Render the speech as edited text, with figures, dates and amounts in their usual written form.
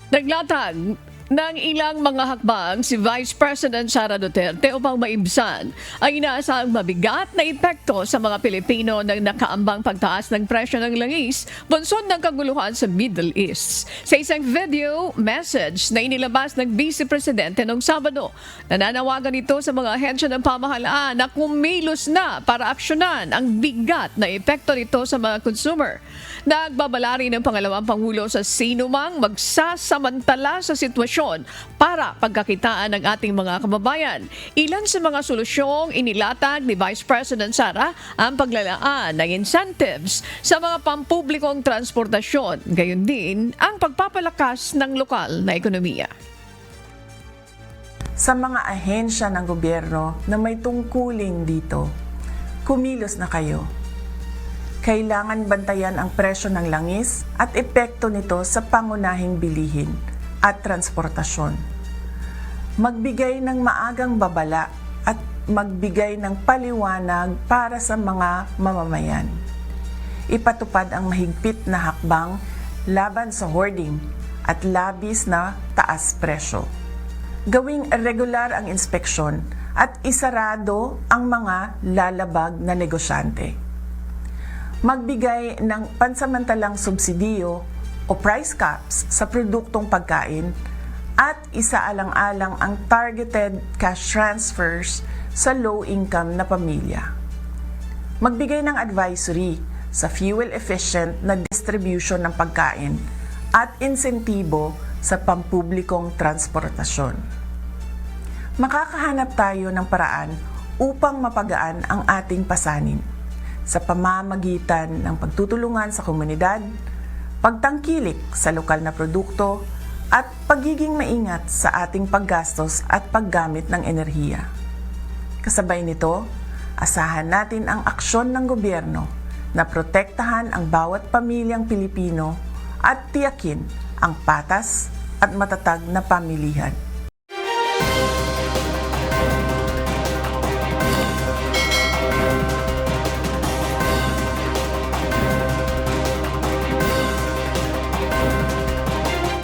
Naglatag ng ilang mga hakbang si Vice President Sara Duterte upang maibsan ang inaasahang mabigat na epekto sa mga Pilipino ng nakaambang pagtaas ng presyo ng langis bunsod ng kaguluhan sa Middle East. Sa isang video message na inilabas ng Vice Presidente noong Sabado, nananawagan ito sa mga ahensya ng pamahalaan na kumilos na para aksyonan ang bigat na epekto nito sa mga consumer. Nagbabala rin ng pangalawang Pangulo sa sinumang magsasamantala sa sitwasyon para pagkakitaan ng ating mga kababayan. Ilan sa mga solusyong inilatag ni Vice President Sara ang paglalaan ng incentives sa mga pampublikong transportasyon, gayon din ang pagpapalakas ng lokal na ekonomiya. Sa mga ahensya ng gobyerno na may tungkulin dito, kumilos na kayo. Kailangan bantayan ang presyo ng langis at epekto nito sa pangunahing bilihin at transportasyon. Magbigay ng maagang babala at magbigay ng paliwanag para sa mga mamamayan. Ipatupad ang mahigpit na hakbang laban sa hoarding at labis na taas presyo. Gawing regular ang inspeksyon at isarado ang mga lalabag na negosyante. Magbigay ng pansamantalang subsidiyo o price caps sa produktong pagkain at isaalang-alang ang targeted cash transfers sa low-income na pamilya. Magbigay ng advisory sa fuel-efficient na distribution ng pagkain at insentibo sa pampublikong transportasyon. Makakahanap tayo ng paraan upang mapagaan ang ating pasanin sa pamamagitan ng pagtutulungan sa komunidad, pagtangkilik sa lokal na produkto, at pagiging maingat sa ating paggastos at paggamit ng enerhiya. Kasabay nito, asahan natin ang aksyon ng gobyerno na protektahan ang bawat pamilyang Pilipino at tiyakin ang patas at matatag na pamilihan.